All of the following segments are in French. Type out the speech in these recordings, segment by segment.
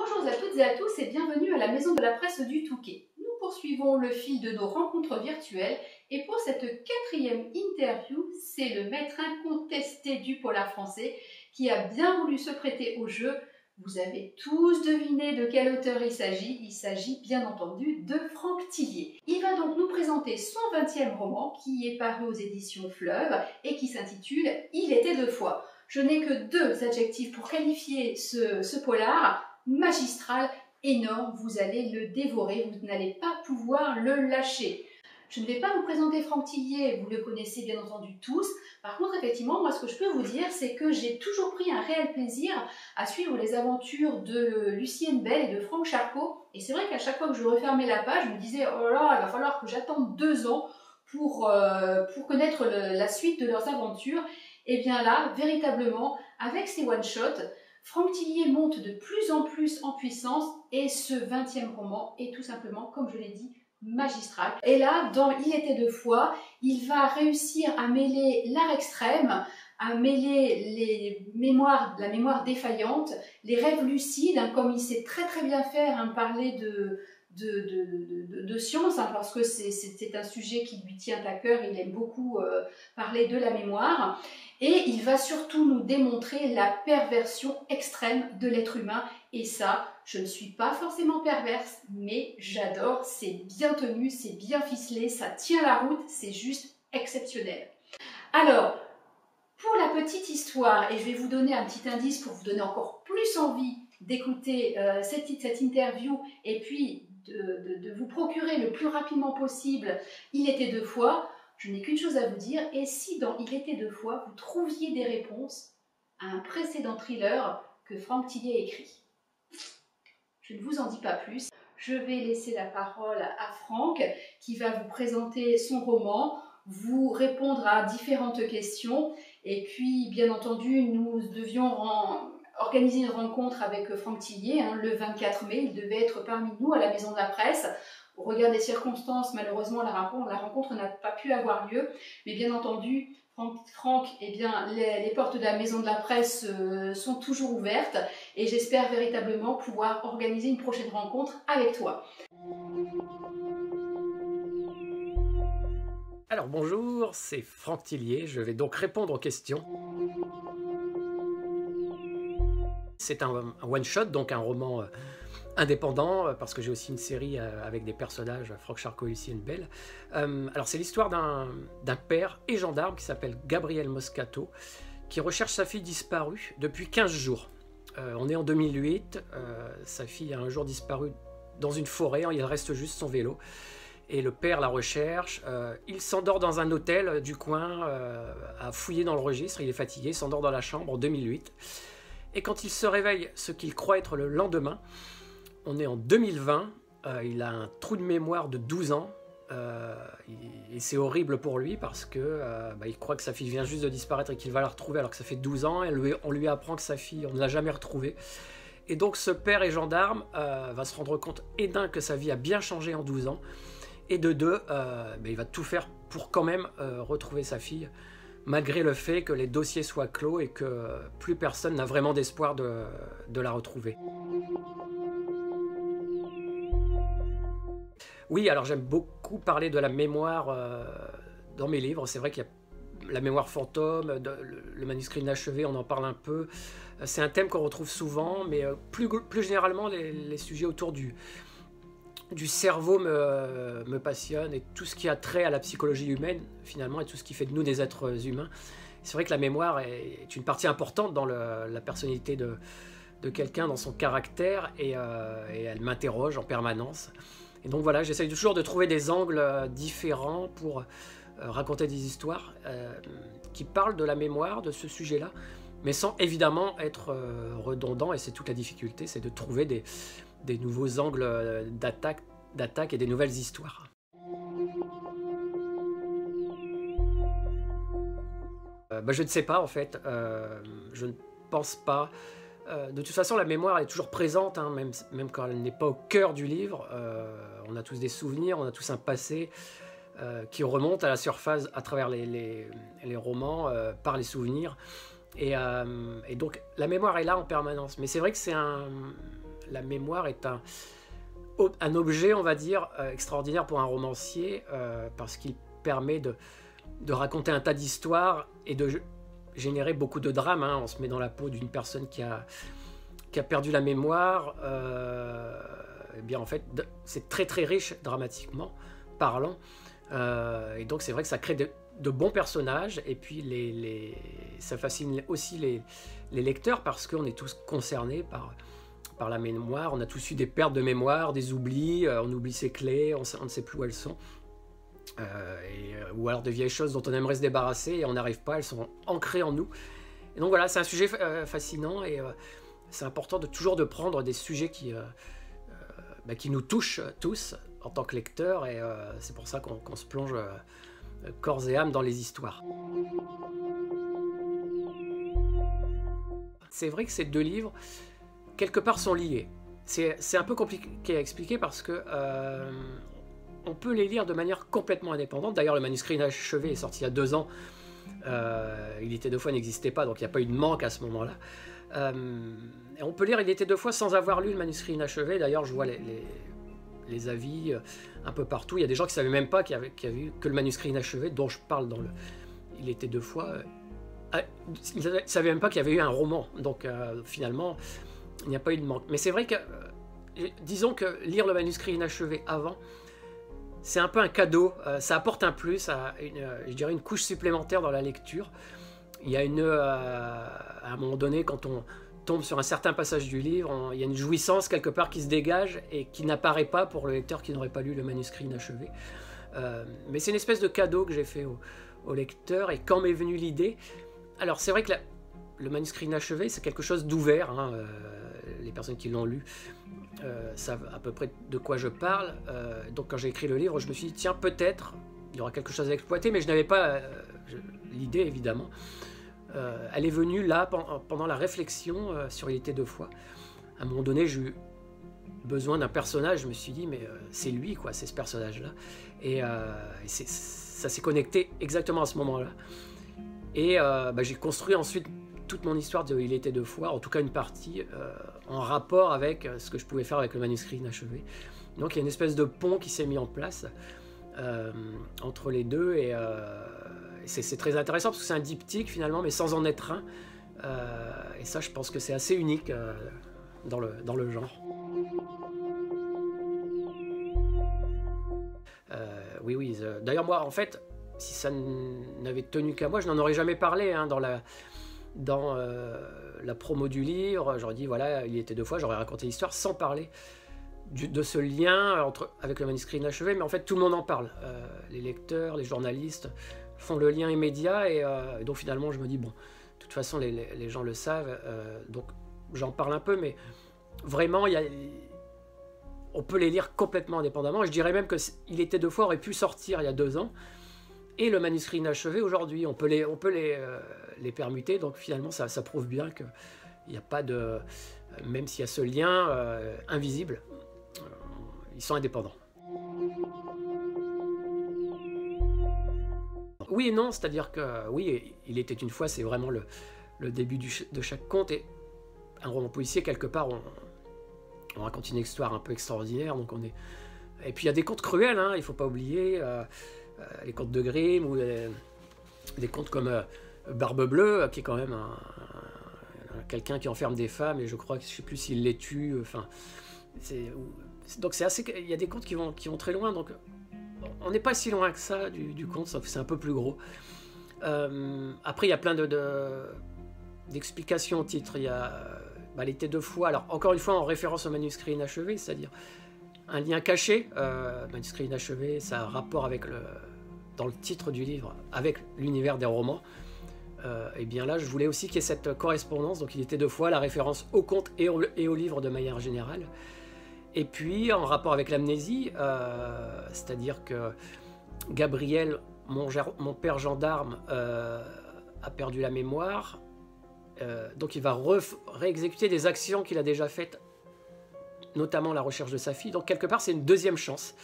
Bonjour à toutes et à tous et bienvenue à la Maison de la Presse du Touquet. Nous poursuivons le fil de nos rencontres virtuelles et pour cette 4e interview, c'est le maître incontesté du polar français qui a bien voulu se prêter au jeu. Vous avez tous deviné de quel auteur il s'agit bien entendu de Franck Thillier. Il va donc nous présenter son 20e roman qui est paru aux éditions Fleuve et qui s'intitule « Il était deux fois ». Je n'ai que 2 adjectifs pour qualifier ce polar. Magistral, énorme, vous allez le dévorer, vous n'allez pas pouvoir le lâcher. Je ne vais pas vous présenter Franck Thillier, vous le connaissez bien entendu tous. Par contre, effectivement, moi ce que je peux vous dire, c'est que j'ai toujours pris un réel plaisir à suivre les aventures de Lucienne Bell et de Franck Charcot. Et c'est vrai qu'à chaque fois que je refermais la page, je me disais, oh là, il va falloir que j'attende 2 ans pour connaître la suite de leurs aventures. Et bien là, véritablement, avec ces one-shots, Franck Thillier monte de plus en plus en puissance et ce 20e roman est tout simplement, comme je l'ai dit, magistral. Et là, dans Il était deux fois, il va réussir à mêler l'art extrême, à mêler la mémoire défaillante, les rêves lucides, comme il sait très bien faire, parler de science, parce que c'est un sujet qui lui tient à cœur, il aime beaucoup parler de la mémoire, et il va surtout nous démontrer la perversion extrême de l'être humain, et ça, je ne suis pas forcément perverse, mais j'adore, c'est bien tenu, c'est bien ficelé, ça tient la route, c'est juste exceptionnel. Alors, pour la petite histoire, et je vais vous donner un petit indice pour vous donner encore plus envie d'écouter cette interview, et puis de vous procurer le plus rapidement possible Il était deux fois, je n'ai qu'une chose à vous dire, et si dans Il était deux fois, vous trouviez des réponses à un précédent thriller que Franck Thillier a écrit. Je ne vous en dis pas plus. Je vais laisser la parole à Franck qui va vous présenter son roman, vous répondre à différentes questions, et puis bien entendu nous devions organiser une rencontre avec Franck Thillier le 24 mai, il devait être parmi nous à la Maison de la Presse. Au regard des circonstances, malheureusement, la rencontre n'a pas pu avoir lieu, mais bien entendu, Franck, eh bien, les portes de la Maison de la Presse sont toujours ouvertes et j'espère véritablement pouvoir organiser une prochaine rencontre avec toi. Alors bonjour, c'est Franck Thillier, je vais donc répondre aux questions. C'est un one-shot, donc un roman indépendant, parce que j'ai aussi une série avec des personnages, Franck Charcot et Lucienne Bell. Alors c'est l'histoire d'un père et gendarme qui s'appelle Gabriel Moscato, qui recherche sa fille disparue depuis 15 jours. On est en 2008, sa fille a un jour disparu dans une forêt, il reste juste son vélo. Et le père la recherche, il s'endort dans un hôtel du coin, à fouiller dans le registre, il est fatigué, il s'endort dans la chambre en 2008. Et quand il se réveille, ce qu'il croit être le lendemain, on est en 2020, il a un trou de mémoire de 12 ans, et c'est horrible pour lui parce que il croit que sa fille vient juste de disparaître et qu'il va la retrouver alors que ça fait 12 ans, et on lui apprend que sa fille, on ne l'a jamais retrouvée. Et donc ce père et gendarme va se rendre compte, et d'un, que sa vie a bien changé en 12 ans, et de deux, il va tout faire pour quand même retrouver sa fille, malgré le fait que les dossiers soient clos et que plus personne n'a vraiment d'espoir de la retrouver. Oui, alors j'aime beaucoup parler de la mémoire dans mes livres. C'est vrai qu'il y a la mémoire fantôme, le manuscrit inachevé, on en parle un peu. C'est un thème qu'on retrouve souvent, mais plus généralement, les sujets autour du cerveau me passionne, et tout ce qui a trait à la psychologie humaine, finalement, et tout ce qui fait de nous des êtres humains. C'est vrai que la mémoire est une partie importante dans la personnalité de quelqu'un, dans son caractère, et elle m'interroge en permanence. Et donc voilà, j'essaye toujours de trouver des angles différents pour raconter des histoires qui parlent de la mémoire, de ce sujet-là, mais sans évidemment être redondant, et c'est toute la difficulté, c'est de trouver des nouveaux angles d'attaque et des nouvelles histoires. Je ne sais pas en fait, je ne pense pas. De toute façon, la mémoire est toujours présente, même quand elle n'est pas au cœur du livre. On a tous des souvenirs, on a tous un passé qui remonte à la surface à travers les romans, par les souvenirs. Et donc la mémoire est là en permanence. Mais c'est vrai que la mémoire est un objet, on va dire, extraordinaire pour un romancier, parce qu'il permet de raconter un tas d'histoires et de générer beaucoup de drames. Hein. On se met dans la peau d'une personne qui a perdu la mémoire. Eh bien, en fait, c'est très très riche dramatiquement parlant. Et donc, c'est vrai que ça crée de bons personnages. Et puis, ça fascine aussi les lecteurs parce qu'on est tous concernés par la mémoire. On a tous eu des pertes de mémoire, des oublis. On oublie ses clés, on ne sait plus où elles sont. Ou alors de vieilles choses dont on aimerait se débarrasser et on n'arrive pas, elles sont ancrées en nous. Et donc voilà, c'est un sujet fascinant et c'est important toujours de prendre des sujets qui nous touchent tous en tant que lecteurs et c'est pour ça qu'on se plonge corps et âme dans les histoires. C'est vrai que ces deux livres, quelque part, sont liés. C'est un peu compliqué à expliquer parce que on peut les lire de manière complètement indépendante. D'ailleurs, le manuscrit inachevé est sorti il y a 2 ans. Il était 2 fois n'existait pas, donc il n'y a pas eu de manque à ce moment-là. Et on peut lire Il était 2 fois sans avoir lu le manuscrit inachevé. D'ailleurs, je vois les avis un peu partout. Il y a des gens qui ne savaient même pas qu'il y avait eu que le manuscrit inachevé, dont je parle dans le Il était 2 fois. Ils ne savaient même pas qu'il y avait eu un roman. Donc finalement, il n'y a pas eu de manque. Mais c'est vrai que, disons que lire le manuscrit inachevé avant, c'est un peu un cadeau, ça apporte un plus, je dirais une couche supplémentaire dans la lecture. Il y a à un moment donné, quand on tombe sur un certain passage du livre, il y a une jouissance quelque part qui se dégage et qui n'apparaît pas pour le lecteur qui n'aurait pas lu le manuscrit inachevé. Mais c'est une espèce de cadeau que j'ai fait au lecteur, et quand m'est venue l'idée... Alors c'est vrai que le manuscrit inachevé, c'est quelque chose d'ouvert, hein, les personnes qui l'ont lu savent à peu près de quoi je parle. Donc quand j'ai écrit le livre, je me suis dit, tiens, peut-être, il y aura quelque chose à exploiter, mais je n'avais pas l'idée, évidemment. Elle est venue là, pendant la réflexion sur Il était 2 fois. À un moment donné, j'ai eu besoin d'un personnage, je me suis dit, mais c'est lui, quoi, c'est ce personnage-là. Et ça s'est connecté exactement à ce moment-là. Et j'ai construit ensuite toute mon histoire de Il était 2 fois, en tout cas une partie, en rapport avec ce que je pouvais faire avec le manuscrit inachevé. Donc il y a une espèce de pont qui s'est mis en place entre les deux, et c'est très intéressant parce que c'est un diptyque finalement, mais sans en être un. Et ça, je pense que c'est assez unique dans le genre. Oui. D'ailleurs, moi, en fait, si ça n'avait tenu qu'à moi, je n'en aurais jamais parlé hein, dans la promo du livre. J'aurais dit, voilà, Il était 2 fois, j'aurais raconté l'histoire sans parler de ce lien avec le manuscrit inachevé, mais en fait, tout le monde en parle. Les lecteurs, les journalistes font le lien immédiat, et donc finalement, je me dis, bon, de toute façon, les gens le savent, donc j'en parle un peu, mais vraiment, on peut les lire complètement indépendamment. Je dirais même que Il était 2 fois aurait pu sortir il y a 2 ans, et le manuscrit inachevé aujourd'hui, on peut les permuter, donc finalement ça prouve bien qu'il n'y a pas de... Même s'il y a ce lien invisible, ils sont indépendants. Oui et non, c'est-à-dire que oui, Il était une fois, c'est vraiment le début de chaque conte, et un roman policier, quelque part, on raconte une histoire un peu extraordinaire, donc on est... Et puis il y a des contes cruels, hein, il ne faut pas oublier... les contes de Grimm, ou des contes comme Barbe Bleue, qui est quand même quelqu'un qui enferme des femmes, et je crois que je ne sais plus s'il les tue. Enfin, donc c'est assez. Il y a des contes qui vont très loin, donc on n'est pas si loin que ça du conte, sauf que c'est un peu plus gros. Après, il y a plein d'explications au titre. Il y a Il était 2 fois. Alors encore une fois en référence au manuscrit inachevé, c'est-à-dire un lien caché. Manuscrit inachevé, ça a un rapport avec dans le titre du livre, avec l'univers des romans. Et bien là, je voulais aussi qu'il y ait cette correspondance. Donc il était 2 fois, la référence au conte et au livre de manière générale. Et puis en rapport avec l'amnésie, c'est-à-dire que Gabriel, mon père gendarme, a perdu la mémoire. Donc il va réexécuter des actions qu'il a déjà faites, notamment la recherche de sa fille. Donc quelque part, c'est une deuxième chance.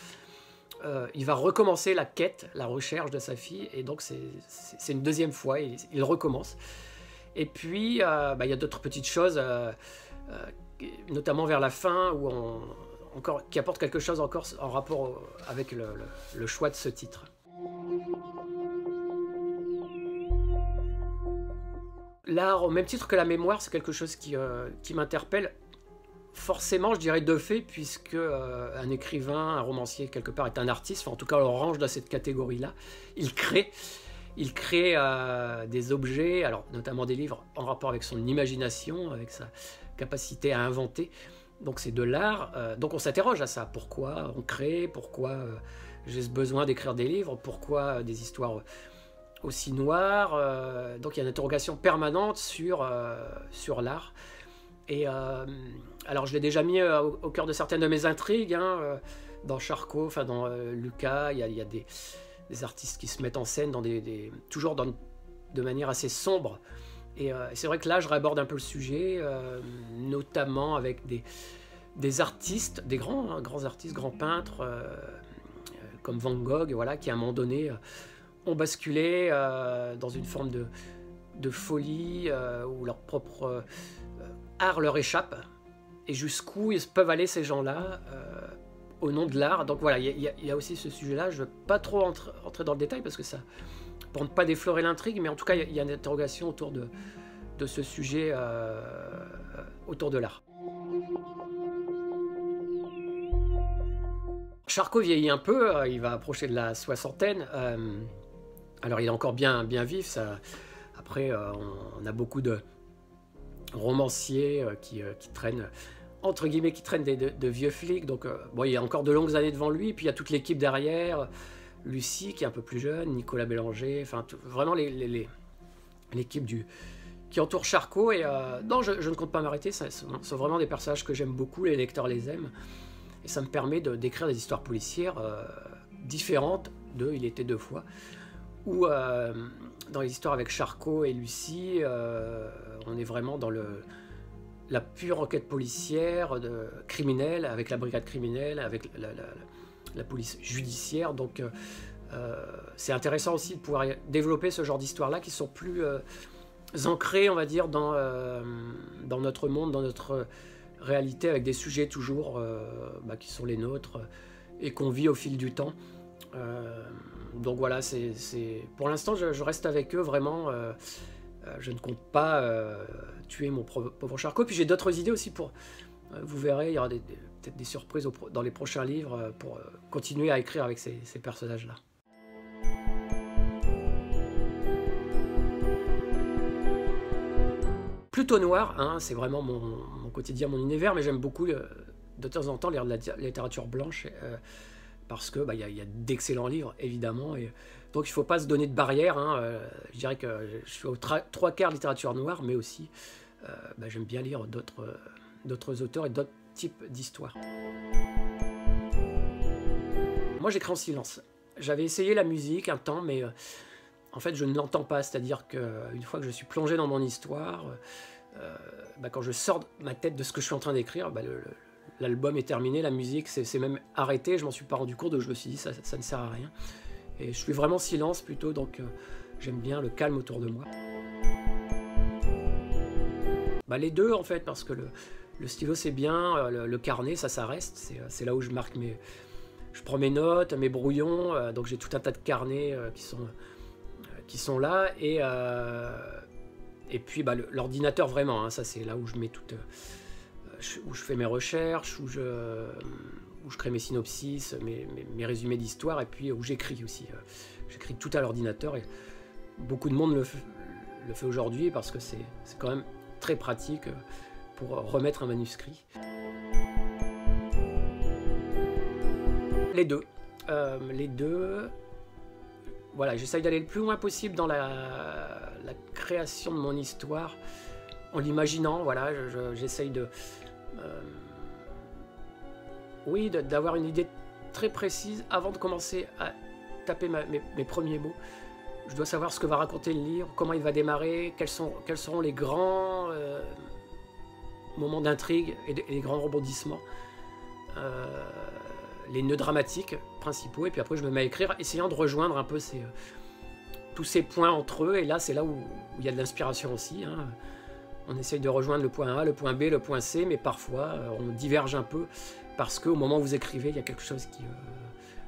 Il va recommencer la quête, la recherche de sa fille, et donc c'est une deuxième fois, il recommence. Et puis, il y a d'autres petites choses notamment vers la fin, qui apporte quelque chose encore en rapport avec le choix de ce titre. L'art, au même titre que la mémoire, c'est quelque chose qui m'interpelle. Forcément, je dirais de fait, puisque un écrivain, un romancier, quelque part, est un artiste, enfin, en tout cas, on le range dans cette catégorie-là. Il crée des objets, alors notamment des livres, en rapport avec son imagination, avec sa capacité à inventer. Donc c'est de l'art. Donc on s'interroge à ça. Pourquoi on crée? Pourquoi j'ai ce besoin d'écrire des livres? Pourquoi des histoires aussi noires? Donc il y a une interrogation permanente sur l'art. Et alors je l'ai déjà mis au cœur de certaines de mes intrigues, hein, dans Charcot, enfin dans Lucas, il y a des artistes qui se mettent en scène toujours de manière assez sombre. Et c'est vrai que là je réaborde un peu le sujet, notamment avec des artistes, des grands artistes, grands peintres, comme Van Gogh, voilà, qui à un moment donné ont basculé dans une forme de folie où leur propre art leur échappe, et jusqu'où ils peuvent aller ces gens-là au nom de l'art. Donc voilà, il y a aussi ce sujet-là. Je ne veux pas trop entrer dans le détail parce que ça, pour ne pas déflorer l'intrigue, mais en tout cas il y a une interrogation autour de ce sujet, autour de l'art. Charcot vieillit un peu, il va approcher de la soixantaine. Alors il est encore bien vif. Ça. Après, on a beaucoup de romanciers qui traînent, entre guillemets, qui traînent de vieux flics. Donc bon, il y a encore de longues années devant lui. Puis il y a toute l'équipe derrière, Lucie qui est un peu plus jeune, Nicolas Bélanger, enfin vraiment l'équipe qui entoure Charcot. Et non, je ne compte pas m'arrêter. Ce sont vraiment des personnages que j'aime beaucoup, les lecteurs les aiment. Et ça me permet d'écrire des histoires policières différentes de Il était deux fois. Ou dans les histoires avec Charcot et Lucie, on est vraiment dans la pure enquête policière, criminelle, avec la brigade criminelle, avec la police judiciaire. Donc c'est intéressant aussi de pouvoir développer ce genre d'histoires-là qui sont plus ancrées, on va dire, dans notre monde, dans notre réalité, avec des sujets toujours qui sont les nôtres et qu'on vit au fil du temps. Donc voilà, pour l'instant je reste avec eux vraiment. Je ne compte pas tuer mon pauvre Charcot. Puis j'ai d'autres idées aussi vous verrez, il y aura peut-être des surprises dans les prochains livres pour continuer à écrire avec ces personnages-là. Plutôt noir, hein, c'est vraiment mon quotidien, mon univers, mais j'aime beaucoup de temps en temps lire de la littérature blanche. Parce que y a d'excellents livres, évidemment, et donc il ne faut pas se donner de barrières. Hein. Je dirais que je suis aux 3/4 littérature noire, mais aussi j'aime bien lire d'autres auteurs et d'autres types d'histoires. Moi, j'écris en silence. J'avais essayé la musique un temps, mais en fait, je ne l'entends pas. C'est-à-dire qu'une fois que je suis plongé dans mon histoire, quand je sors ma tête de ce que je suis en train d'écrire, l'album est terminé, la musique c'est même arrêté, je m'en suis pas rendu compte, donc je me suis dit ça ne sert à rien. Et je suis vraiment silence plutôt, donc j'aime bien le calme autour de moi. Les deux en fait, parce que le stylo c'est bien, le carnet ça reste, c'est là où je marque je prends mes notes, mes brouillons, donc j'ai tout un tas de carnets qui sont là, et puis l'ordinateur vraiment, hein, ça c'est là où je mets où je fais mes recherches, où je crée mes synopsis, mes résumés d'histoire, et puis où j'écris aussi. J'écris tout à l'ordinateur, et beaucoup de monde le fait aujourd'hui parce que c'est quand même très pratique pour remettre un manuscrit. Les deux. Voilà, j'essaye d'aller le plus loin possible dans la création de mon histoire, en l'imaginant. Voilà, j'essaye d'avoir une idée très précise avant de commencer à taper mes premiers mots. Je dois savoir ce que va raconter le livre, comment il va démarrer, quels seront les grands moments d'intrigue et les grands rebondissements, les nœuds dramatiques principaux, et puis après je me mets à écrire, essayant de rejoindre un peu tous ces points entre eux, et là c'est là où il y a de l'inspiration aussi, hein. On essaye de rejoindre le point A, le point B, le point C, mais parfois on diverge un peu parce qu'au moment où vous écrivez, il y a quelque chose qui...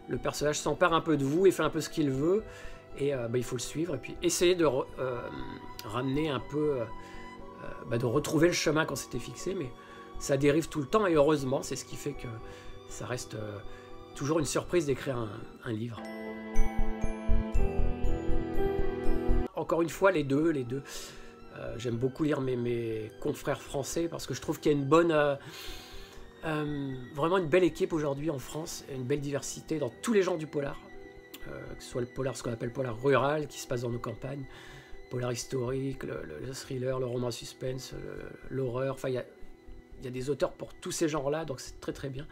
le personnage s'empare un peu de vous et fait un peu ce qu'il veut, et il faut le suivre, et puis essayer de ramener un peu, de retrouver le chemin qu'on s'était fixé, mais ça dérive tout le temps, et heureusement, c'est ce qui fait que ça reste toujours une surprise d'écrire un livre. Encore une fois, les deux. J'aime beaucoup lire mes confrères français parce que je trouve qu'il y a une bonne, vraiment une belle équipe aujourd'hui en France, une belle diversité dans tous les genres du polar, que ce soit le polar, ce qu'on appelle polar rural, qui se passe dans nos campagnes, polar historique, le thriller, le roman suspense, l'horreur. Enfin, il y a des auteurs pour tous ces genres-là, donc c'est très très bien.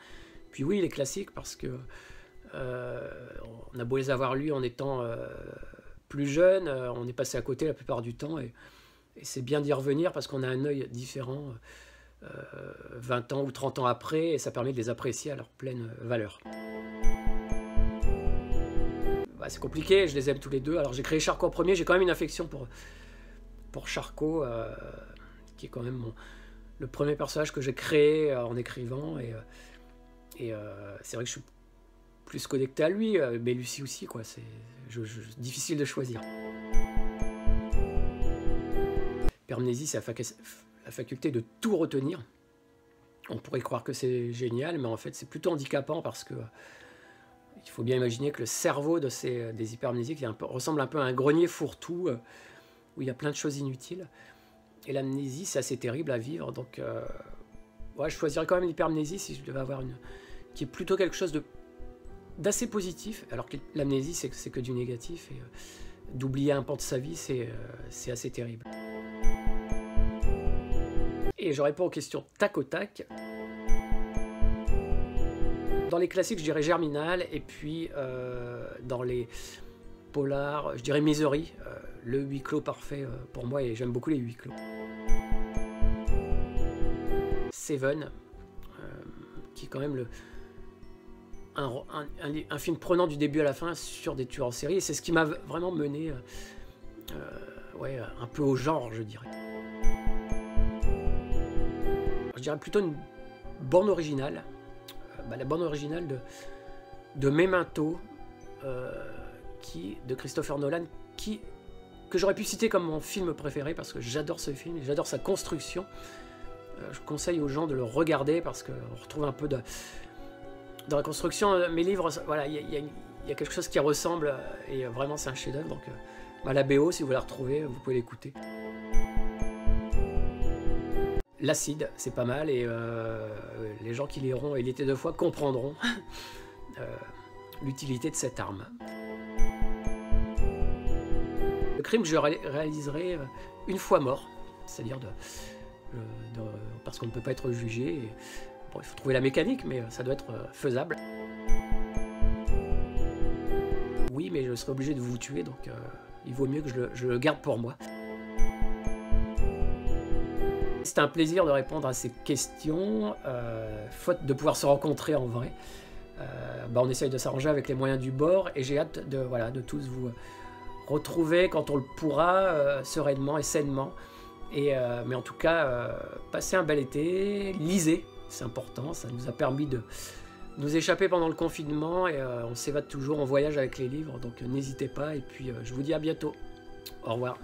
Puis oui, les classiques, parce que on a beau les avoir lus en étant plus jeune, on est passé à côté la plupart du temps, et c'est bien d'y revenir parce qu'on a un œil différent 20 ans ou 30 ans après, et ça permet de les apprécier à leur pleine valeur. C'est compliqué, je les aime tous les deux. Alors j'ai créé Charcot en premier, j'ai quand même une affection pour Charcot, qui est quand même le premier personnage que j'ai créé en écrivant, et c'est vrai que je suis plus connecté à lui, mais Lucie aussi, quoi. C'est difficile de choisir. Hypermnésie, c'est la faculté de tout retenir. On pourrait croire que c'est génial, mais en fait c'est plutôt handicapant parce que il faut bien imaginer que le cerveau des hypermnésiques ressemble un peu à un grenier fourre-tout où il y a plein de choses inutiles. Et l'amnésie, c'est assez terrible à vivre, donc je choisirais quand même l'hypermnésie si je devais avoir qui est plutôt quelque chose d'assez positif, alors que l'amnésie c'est que du négatif, et d'oublier un pan de sa vie c'est assez terrible. Et je réponds aux questions tac au tac. Dans les classiques, je dirais Germinal, et puis dans les polars, je dirais Misery, le huis clos parfait pour moi, et j'aime beaucoup les huis clos. Seven, qui est quand même un film prenant du début à la fin sur des tueurs en série, et c'est ce qui m'a vraiment mené un peu au genre, je dirais. Je dirais plutôt une bande originale, la bande originale de Memento, de Christopher Nolan, que j'aurais pu citer comme mon film préféré parce que j'adore ce film, j'adore sa construction. Je conseille aux gens de le regarder parce qu'on retrouve un peu dans la construction. Mes livres, voilà, il y a quelque chose qui ressemble, et vraiment c'est un chef-d'œuvre. Donc la BO, si vous la retrouvez, vous pouvez l'écouter. L'acide, c'est pas mal, et les gens qui liront Et l'été 2 fois comprendront l'utilité de cette arme. Le crime que je réaliserai une fois mort, c'est-à-dire parce qu'on ne peut pas être jugé. Et, il faut trouver la mécanique, mais ça doit être faisable. Oui, mais je serai obligé de vous tuer, donc il vaut mieux que je le garde pour moi. C'est un plaisir de répondre à ces questions, faute de pouvoir se rencontrer en vrai. On essaye de s'arranger avec les moyens du bord, et j'ai hâte de tous vous retrouver quand on le pourra, sereinement et sainement. Mais en tout cas, passez un bel été, lisez, c'est important, ça nous a permis de nous échapper pendant le confinement, et on s'évade toujours en voyage avec les livres, donc n'hésitez pas, et puis je vous dis à bientôt. Au revoir.